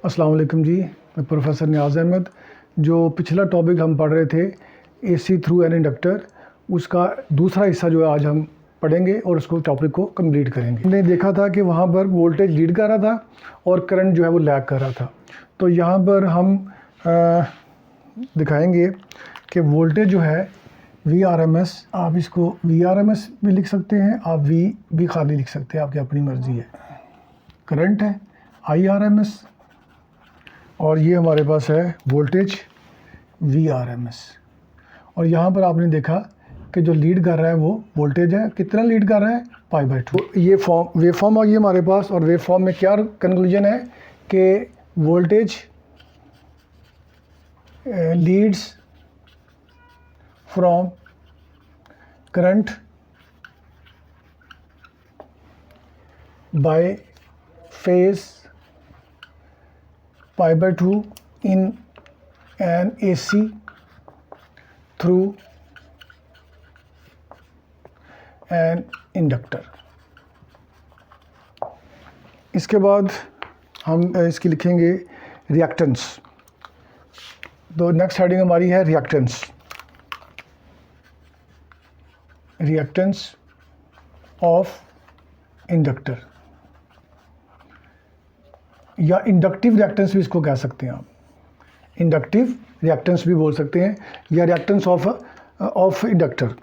अस्सलाम वालेकुम जी, मैं प्रोफेसर नियाज़ अहमद। जो पिछला टॉपिक हम पढ़ रहे थे एसी थ्रू एन इंडक्टर, उसका दूसरा हिस्सा जो है आज हम पढ़ेंगे और उसको टॉपिक को कंप्लीट करेंगे। हमने देखा था कि वहाँ पर वोल्टेज लीड कर रहा था और करंट जो है वो लैग कर रहा था। तो यहाँ पर हम दिखाएंगे कि वोल्टेज जो है VRMS, आप इसको VRMS भी लिख सकते हैं, आप V भी खाली लिख सकते हैं, आपकी अपनी मर्ज़ी है। करंट है IRMS और ये हमारे पास है वोल्टेज VRMS। और यहाँ पर आपने देखा कि जो लीड कर रहा है वो वोल्टेज है। कितना लीड कर रहा है? π/2। ये वेव फॉर्म आ गई हमारे पास और वेव फॉर्म में क्या कंक्लूजन है कि voltage leads from current by phase π/2 in an AC through an inductor। इसके बाद हम इसकी लिखेंगे रिएक्टेंस। तो नेक्स्ट हेडिंग हमारी है रिएक्टेंस। रिएक्टेंस ऑफ इंडक्टर या इंडक्टिव रिएक्टेंस भी इसको कह सकते हैं आप। इंडक्टिव रिएक्टेंस भी बोल सकते हैं या रिएक्टेंस ऑफ इंडक्टर।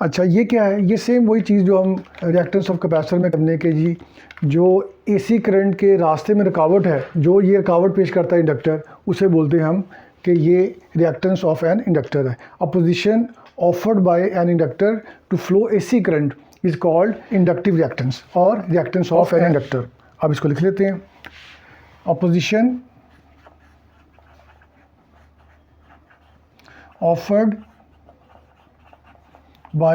अच्छा, ये क्या है? ये सेम वही चीज़ जो हम रिएक्टेंस ऑफ कैपेसिटर में करने के जी, जो एसी करंट के रास्ते में रुकावट है, जो ये रुकावट पेश करता है इंडक्टर, उसे बोलते हैं हम कि ये रिएक्टेंस ऑफ एन इंडक्टर है। Opposition offered by an inductor to flow AC current is called inductive reactance और रिएक्टेंस ऑफ एन इंडक्टर। अब इसको लिख लेते हैं। opposition offered by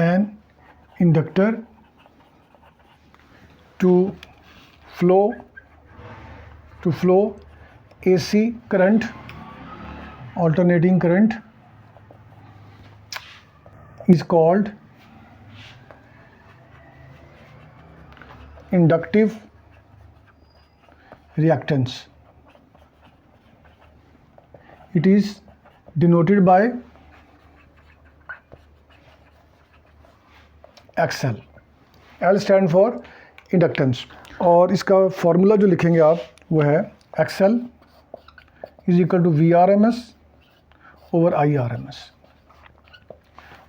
an inductor to flow AC current, alternating current, is called inductive reactance। It is denoted by XL। L stand for inductance और इसका formula जो लिखेंगे आप वो है XL is equal to VRMS over IRMS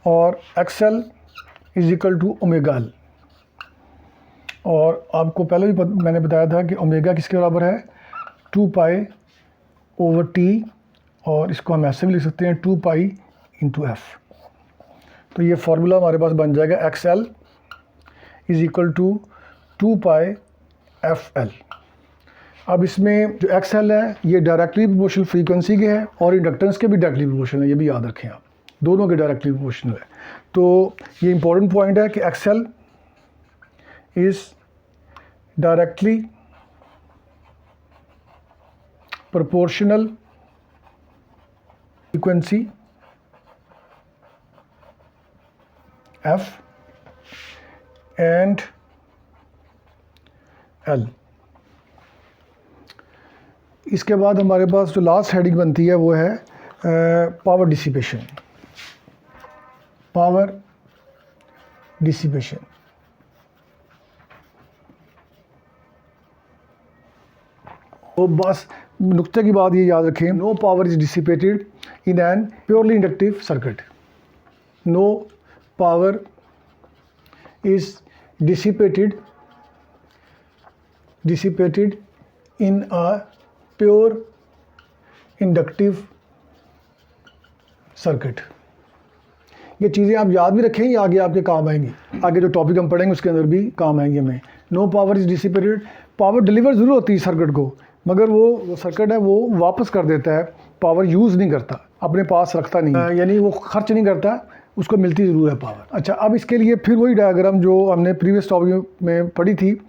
और XL is equal to omega L। और आपको पहले भी मैंने बताया था कि ओमेगा किसके बराबर है? 2π/T और इसको हम ऐसे भी लिख सकते हैं 2π/F। तो ये फार्मूला हमारे पास बन जाएगा XL is equal to 2πFL। अब इसमें जो XL है ये डायरेक्टली प्रोपोर्शनल फ्रीक्वेंसी के है और इंडक्टेंस के भी डायरेक्टली प्रोपोर्शनल है, ये भी याद रखें आप, दोनों के डायरेक्टली प्रोपोर्शनल है। तो ये इंपॉर्टेंट पॉइंट है कि XL is directly proportional frequency F and L। इसके बाद हमारे पास जो लास्ट हेडिंग बनती है वो है पावर डिसिपेशन। पावर डिसिपेशन तो बस नुक्ते की बात ये याद रखें, no power is dissipated in an purely inductive circuit. No power is dissipated in a pure inductive circuit. ये चीज़ें आप याद भी रखें, ये आगे आपके काम आएंगी। आगे जो टॉपिक हम पढ़ेंगे उसके अंदर भी काम आएंगे हमें। No power is dissipated, power deliver ज़रूर होती है सर्किट को, मगर वो सर्किट है वो वापस कर देता है, पावर यूज़ नहीं करता, अपने पास रखता नहीं, यानी वो खर्च नहीं करता, उसको मिलती ज़रूर है पावर। अच्छा, अब इसके लिए फिर वही डायग्राम जो हमने प्रीवियस टॉपिक में पढ़ी थी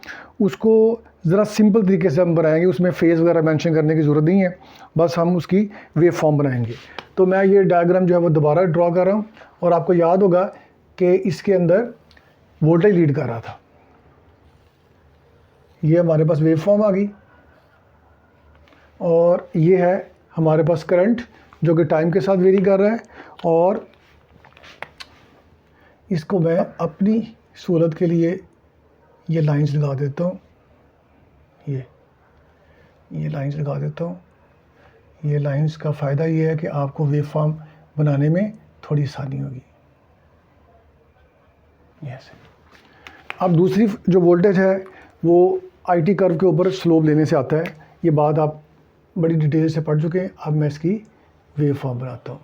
उसको ज़रा सिंपल तरीके से हम बनाएंगे। उसमें फेज़ वगैरह मेंशन करने की ज़रूरत नहीं है, बस हम उसकी वेव फॉर्म बनाएंगे। तो मैं ये डायग्राम जो है वो दोबारा ड्रॉ कर रहा हूँ और आपको याद होगा कि इसके अंदर वोल्टेज लीड कर रहा था। ये हमारे पास वेव फॉर्म आ गई और ये है हमारे पास करंट जो कि टाइम के साथ वेरी कर रहा है। और इसको मैं अपनी सहूलत के लिए ये लाइंस लगा देता हूँ, ये लाइंस लगा देता हूँ। ये लाइंस का फ़ायदा ये है कि आपको वेव फॉर्म बनाने में थोड़ी आसानी होगी। ऐसे अब दूसरी जो वोल्टेज है वो आईटी कर्व के ऊपर स्लोप लेने से आता है। ये बात आप बड़ी डिटेल से पढ़ चुके हैं। अब मैं इसकी वेव फॉर्म बनाता हूँ।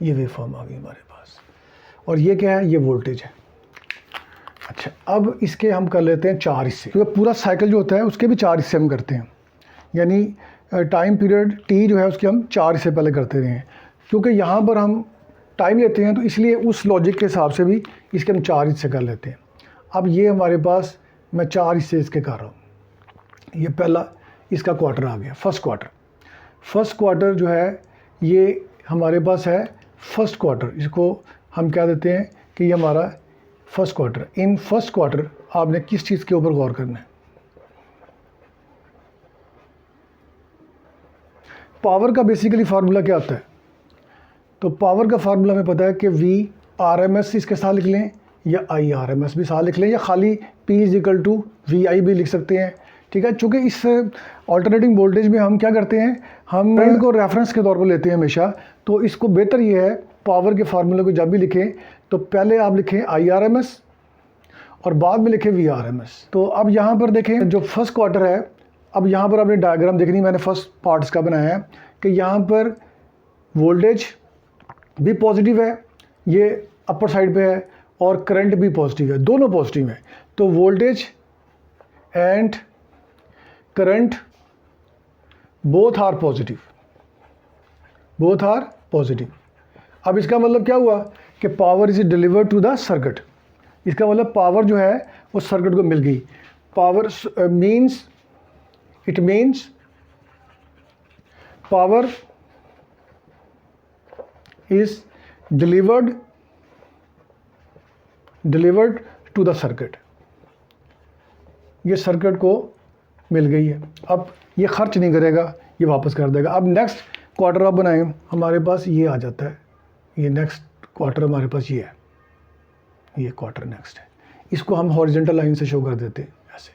ये वेव फॉर्म आ गई हमारे पास, और ये क्या है, ये वोल्टेज है। अच्छा, अब इसके हम कर लेते हैं 4 हिस्से, क्योंकि पूरा साइकिल जो होता है उसके भी 4 हिस्से हम करते हैं। यानी टाइम पीरियड टी जो है उसके हम 4 हिस्से पहले करते रहे हैं। क्योंकि यहाँ पर हम टाइम लेते हैं तो इसलिए उस लॉजिक के हिसाब से भी इसके हम 4 हिस्से कर लेते हैं। अब ये हमारे पास मैं 4 हिस्से इसके कर रहा हूँ। ये पहला इसका क्वार्टर आ गया, फर्स्ट क्वार्टर जो है ये हमारे पास है फर्स्ट क्वार्टर। इसको हम क्या देते हैं कि ये हमारा first quarter. In first quarter आपने किस चीज़ के ऊपर गौर करना है? पावर का बेसिकली फार्मूला क्या होता है? तो पावर का फार्मूला हमें पता है कि वी आर एम एस इसके साथ लिख लें या आई आर एम एस भी साथ लिख लें, या खाली P = VI भी लिख सकते हैं। ठीक है, चूँकि इस ऑल्टरनेटिंग वोल्टेज में हम क्या करते हैं, हम करंट को रेफरेंस के तौर पर लेते हैं हमेशा। तो इसको बेहतर ये है, पावर के फार्मूले को जब भी लिखें तो पहले आप लिखें IRMS और बाद में लिखें VRMS। तो अब यहाँ पर देखें जो फर्स्ट क्वार्टर है, अब यहाँ पर आपने डायग्राम देखनी, मैंने फर्स्ट पार्ट्स का बनाया है कि यहाँ पर वोल्टेज भी पॉजिटिव है, ये अपर साइड पे है, और करंट भी पॉजिटिव है, दोनों पॉजिटिव हैं। तो voltage and current both are positive. अब इसका मतलब क्या हुआ कि power is delivered to the circuit. इसका मतलब पावर जो है वो सर्किट को मिल गई। Power it means power is delivered to the circuit. ये सर्किट को मिल गई है। अब ये खर्च नहीं करेगा, ये वापस कर देगा। अब नेक्स्ट क्वार्टर आप बनाएं, हमारे पास ये आ जाता है। ये नेक्स्ट क्वार्टर हमारे पास ये है, ये क्वार्टर नेक्स्ट है। इसको हम हॉरिजॉन्टल लाइन से शो कर देते हैं, ऐसे।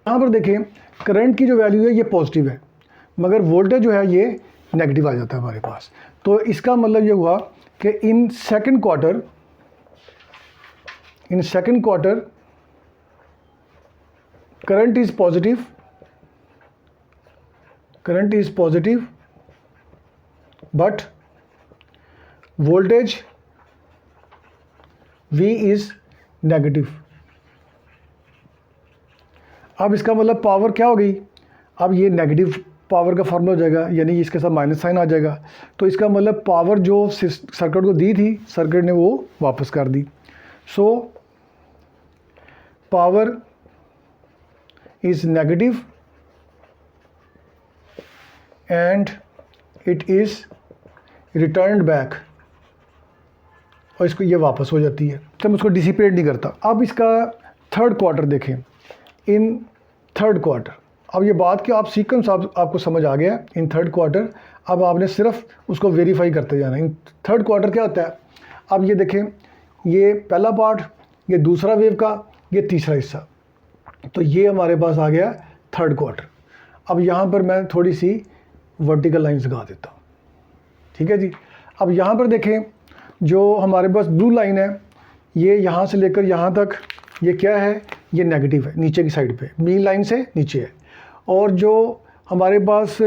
यहाँ पर देखें करंट की जो वैल्यू है ये पॉजिटिव है, मगर वोल्टेज जो है ये नेगेटिव आ जाता है हमारे पास। तो इसका मतलब ये हुआ कि in second quarter current is positive but voltage V is negative. अब इसका मतलब पावर क्या हो गई, अब ये नेगेटिव पावर का फॉर्मूला हो जाएगा, यानी इसके साथ माइनस साइन आ जाएगा। तो इसका मतलब पावर जो सर्किट को दी थी, सर्किट ने वो वापस कर दी। So power is negative and it is returned back, और इसको ये वापस हो जाती है, तो हम उसको डिसिपेट नहीं करता। अब इसका थर्ड क्वार्टर देखें। इन थर्ड क्वार्टर, अब ये बात कि आप सीक्वेंस आपको समझ आ गया। इन थर्ड क्वार्टर अब आपने सिर्फ उसको वेरीफाई करते जाना। इन थर्ड क्वार्टर क्या होता है, अब ये देखें, ये पहला पार्ट, ये दूसरा वेव का, ये तीसरा हिस्सा। तो ये हमारे पास आ गया थर्ड क्वार्टर। अब यहाँ पर मैं थोड़ी सी वर्टिकल लाइन्स लगा देता हूँ। ठीक है जी। अब यहाँ पर देखें जो हमारे पास ब्लू लाइन है, ये यहाँ से लेकर यहाँ तक ये क्या है, ये नेगेटिव है, नीचे की साइड पे, मेन लाइन से नीचे है। और जो हमारे पास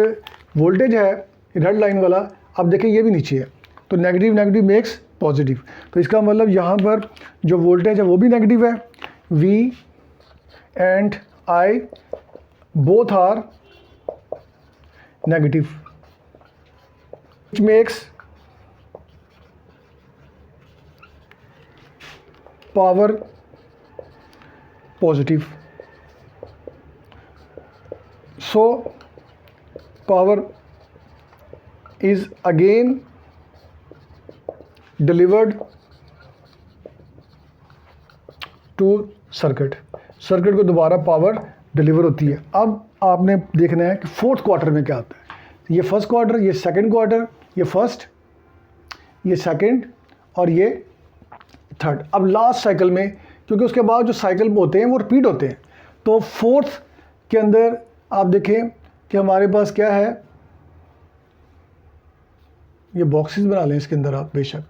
वोल्टेज है रेड लाइन वाला, अब देखें ये भी नीचे है। तो नेगेटिव नेगेटिव मेक्स पॉजिटिव। तो इसका मतलब यहाँ पर जो वोल्टेज है वो भी नेगेटिव है। V and I both are negative, which makes power positive. So power is again delivered to circuit। Circuit को दोबारा पावर डिलीवर होती है। अब आपने देखना है कि फोर्थ क्वार्टर में क्या आता है। ये फर्स्ट क्वार्टर, ये सेकंड क्वार्टर, ये फर्स्ट, ये सेकंड और ये थर्ड। अब लास्ट साइकिल में, क्योंकि उसके बाद जो साइकिल होते हैं वो रिपीट होते हैं, तो फोर्थ के अंदर आप देखें कि हमारे पास क्या है, ये बॉक्सेस बना लें इसके अंदर आप बेशक।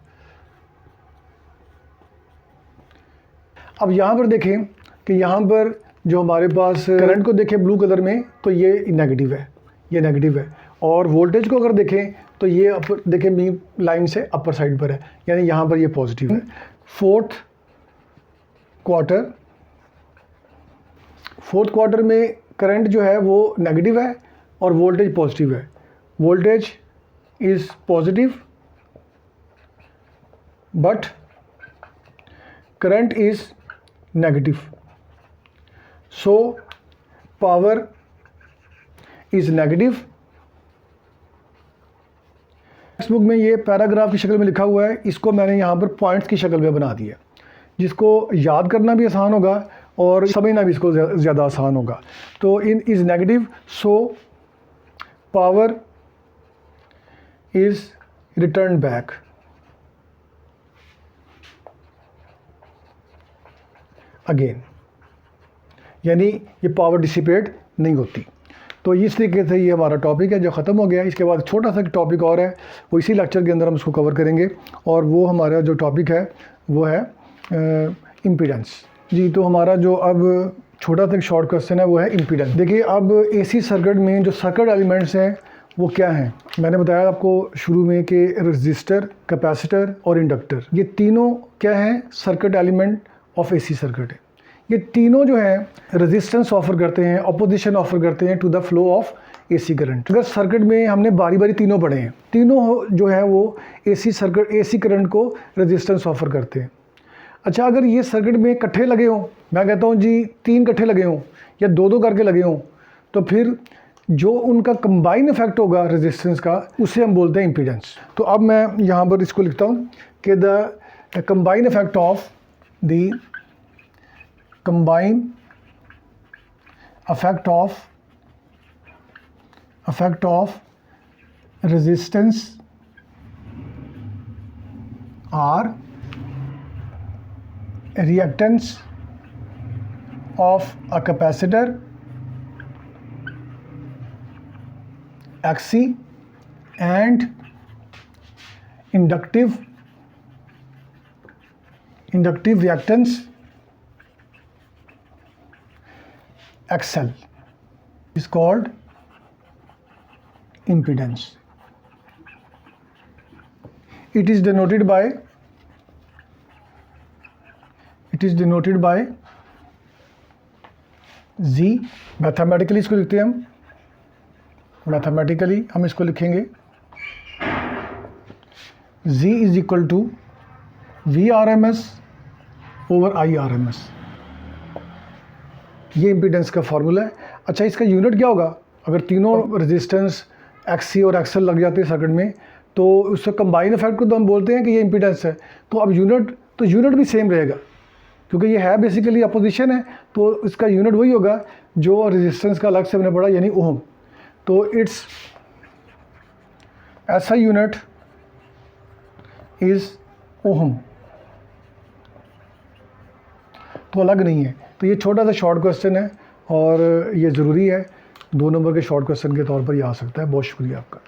अब यहाँ पर देखें कि यहाँ पर जो हमारे पास करंट को देखें ब्लू कलर में, तो ये नेगेटिव है, ये नेगेटिव है। और वोल्टेज को अगर देखें तो ये अपर, देखें बी लाइन से अपर साइड पर है, यानी यहाँ पर ये पॉजिटिव है। फोर्थ क्वार्टर में करंट जो है वो नेगेटिव है और वोल्टेज पॉजिटिव है। Voltage is positive but current is negative, so power is negative. Text book में ये पैराग्राफ की शक्ल में लिखा हुआ है, इसको मैंने यहाँ पर पॉइंट्स की शक्ल में बना दिया, जिसको याद करना भी आसान होगा और समझना भी इसको ज़्यादा आसान होगा। तो इन is negative, so power is return back. Again, यानी ये पावर डिसिपेट नहीं होती। तो इस तरीके से ये हमारा टॉपिक है जो ख़त्म हो गया। इसके बाद छोटा सा टॉपिक और है, वो इसी लेक्चर के अंदर हम उसको कवर करेंगे, और वो हमारा जो टॉपिक है वो है इम्पीडेंस। जी, तो हमारा जो अब छोटा सा शॉर्ट क्वेश्चन है वो है इम्पीडेंस। देखिए, अब एसी सर्किट में जो सर्किट एलिमेंट्स हैं वो क्या हैं। मैंने बताया आपको शुरू में कि रजिस्टर, कैपेसिटर और इंडक्टर, ये तीनों क्या हैं, circuit element of AC circuit है। ये तीनों जो है रेजिस्टेंस ऑफर करते हैं, अपोजिशन ऑफर करते हैं to the flow of AC current. अगर सर्किट में हमने बारी बारी तीनों पढ़े हैं, तीनों जो है वो एसी सर्किट, एसी करंट को रेजिस्टेंस ऑफर करते हैं। अच्छा, अगर ये सर्किट में इकट्ठे लगे हों, मैं कहता हूँ जी 3 इकट्ठे लगे हों या 2-2 करके लगे हों, तो फिर जो उनका कंबाइन इफेक्ट होगा रेजिस्टेंस का, उसे हम बोलते हैं इम्पीडेंस। तो अब मैं यहाँ पर इसको लिखता हूँ कि the combine effect of the combine effect of resistance or reactance of a capacitor XC and inductive reactance XL is called impedance. It is denoted by Z। Mathematically इसको लिखते हैं हम, मैथमेटिकली हम इसको लिखेंगे Z is equal to VRMS over IRMS। ये impedance का formula है। अच्छा, इसका यूनिट क्या होगा? अगर तीनों रेजिस्टेंस XC और XL लग जाते हैं सर्किट में, तो उससे कंबाइन इफेक्ट को तो हम बोलते हैं कि ये इम्पीडेंस है। तो अब यूनिट भी सेम रहेगा, क्योंकि ये है बेसिकली अपोजिशन है, तो इसका यूनिट वही होगा जो रेजिस्टेंस का अलग से हमने पढ़ा, यानी ओम। तो इट्स ऐसा यूनिट इज़ ओम, तो अलग नहीं है। तो ये छोटा सा शॉर्ट क्वेश्चन है और ये ज़रूरी है, 2 नंबर के शॉर्ट क्वेश्चन के तौर पर ये आ सकता है। बहुत शुक्रिया आपका।